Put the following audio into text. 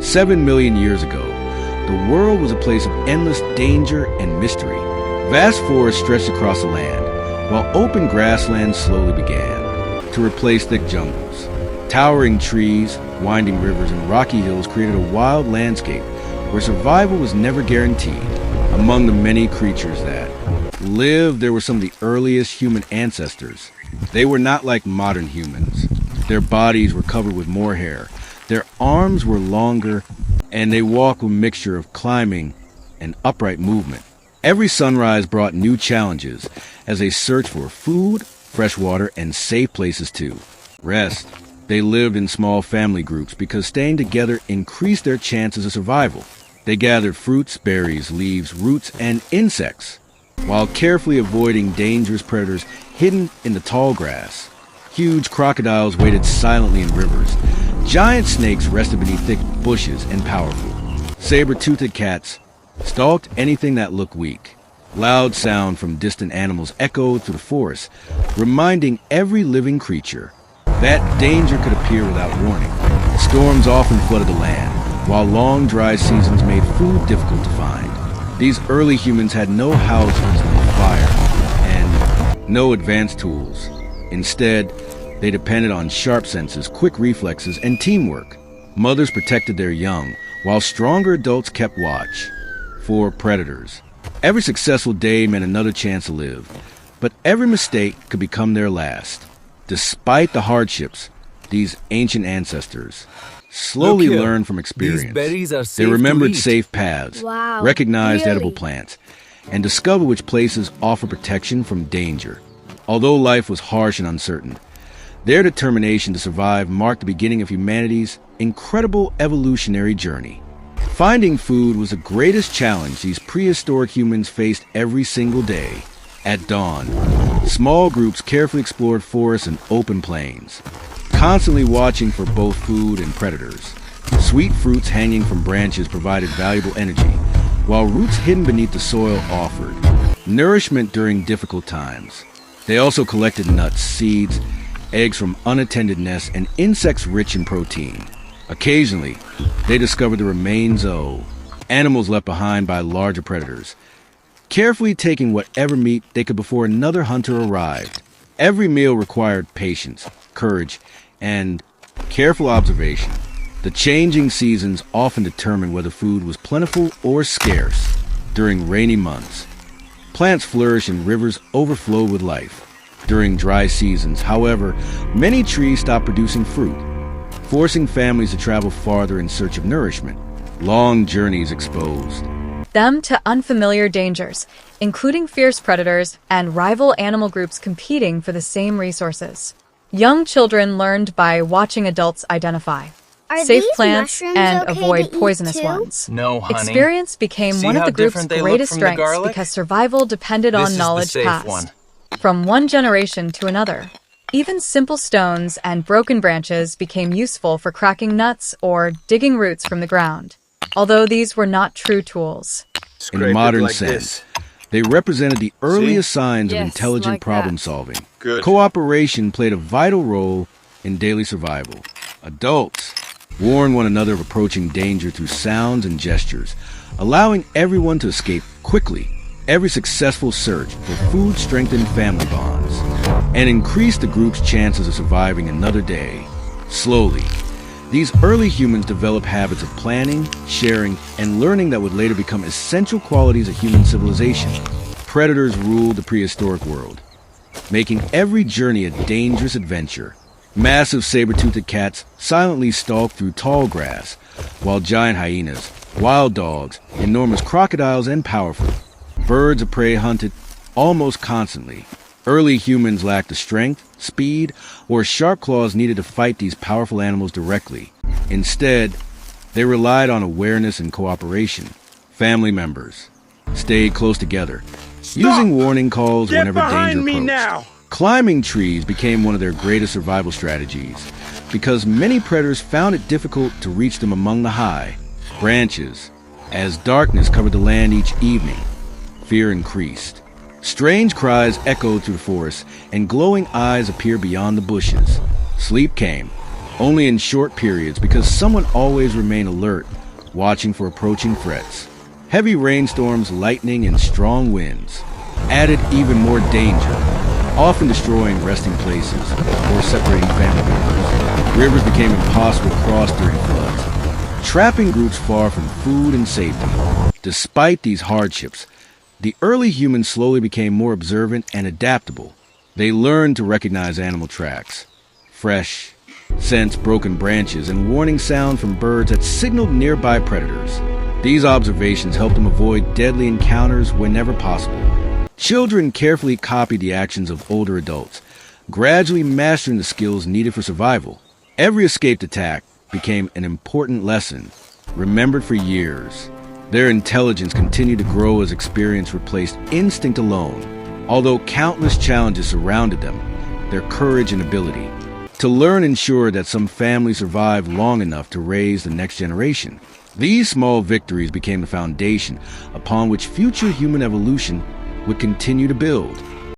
7 million years ago, the world was a place of endless danger and mystery. Vast forests stretched across the land, while open grasslands slowly began to replace thick jungles. Towering trees, winding rivers, and rocky hills created a wild landscape where survival was never guaranteed. Among the many creatures that lived, there were some of the earliest human ancestors. They were not like modern humans. Their bodies were covered with more hair. Their arms were longer, and they walked with a mixture of climbing and upright movement. Every sunrise brought new challenges as they searched for food, fresh water, and safe places to rest. They lived in small family groups because staying together increased their chances of survival. They gathered fruits, berries, leaves, roots, and insects, while carefully avoiding dangerous predators hidden in the tall grass. Huge crocodiles waited silently in rivers. Giant snakes rested beneath thick bushes and powerful. Saber-toothed cats stalked anything that looked weak. Loud sound from distant animals echoed through the forest, reminding every living creature that danger could appear without warning. Storms often flooded the land, while long dry seasons made food difficult to find. These early humans had no houses, no fire, and no advanced tools. Instead, they depended on sharp senses, quick reflexes, and teamwork. Mothers protected their young, while stronger adults kept watch for predators. Every successful day meant another chance to live, but every mistake could become their last. Despite the hardships, these ancient ancestors slowly learned from experience. These berries are safe. They remembered to eat. safe paths, recognized edible plants, and discovered which places offer protection from danger. Although life was harsh and uncertain, their determination to survive marked the beginning of humanity's incredible evolutionary journey. Finding food was the greatest challenge these prehistoric humans faced every single day. At dawn, small groups carefully explored forests and open plains, constantly watching for both food and predators. Sweet fruits hanging from branches provided valuable energy, while roots hidden beneath the soil offered nourishment during difficult times. They also collected nuts, seeds, eggs from unattended nests, and insects rich in protein. Occasionally, they discovered the remains of animals left behind by larger predators, carefully taking whatever meat they could before another hunter arrived. Every meal required patience, courage, and careful observation. The changing seasons often determined whether food was plentiful or scarce. During rainy months, plants flourished and rivers overflowed with life. During dry seasons, however, many trees stopped producing fruit, forcing families to travel farther in search of nourishment. Long journeys exposed them to unfamiliar dangers, including fierce predators and rival animal groups competing for the same resources. Young children learned by watching adults identify safe plants and avoid poisonous ones. No, honey. Experience became one of the group's greatest strengths because survival depended on knowledge passed from one generation to another. Even simple stones and broken branches became useful for cracking nuts or digging roots from the ground, although these were not true tools. In a modern sense, they represented the earliest signs of intelligent problem-solving. Cooperation played a vital role in daily survival. Adults warned one another of approaching danger through sounds and gestures, allowing everyone to escape quickly. Every successful search for food strengthened family bonds and increased the group's chances of surviving another day. Slowly, these early humans developed habits of planning, sharing, and learning that would later become essential qualities of human civilization. Predators ruled the prehistoric world, making every journey a dangerous adventure. Massive saber-toothed cats silently stalked through tall grass, while giant hyenas, wild dogs, enormous crocodiles, and powerful birds of prey hunted almost constantly. Early humans lacked the strength, speed, or sharp claws needed to fight these powerful animals directly. Instead, they relied on awareness and cooperation. Family members stayed close together, using warning calls whenever danger approached. Climbing trees became one of their greatest survival strategies because many predators found it difficult to reach them among the high branches. As darkness covered the land each evening, fear increased. Strange cries echoed through the forest, and glowing eyes appeared beyond the bushes. Sleep came, only in short periods because someone always remained alert, watching for approaching threats. Heavy rainstorms, lightning, and strong winds added even more danger, often destroying resting places or separating family members. Rivers became impossible to cross during floods, trapping groups far from food and safety. Despite these hardships, the early humans slowly became more observant and adaptable. They learned to recognize animal tracks, fresh scents, broken branches, and warning sound from birds that signaled nearby predators. These observations helped them avoid deadly encounters whenever possible. Children carefully copied the actions of older adults, gradually mastering the skills needed for survival. Every escaped attack became an important lesson, remembered for years. Their intelligence continued to grow as experience replaced instinct alone. Although countless challenges surrounded them, their courage and ability to learn ensured that some families survived long enough to raise the next generation. These small victories became the foundation upon which future human evolution would continue to build.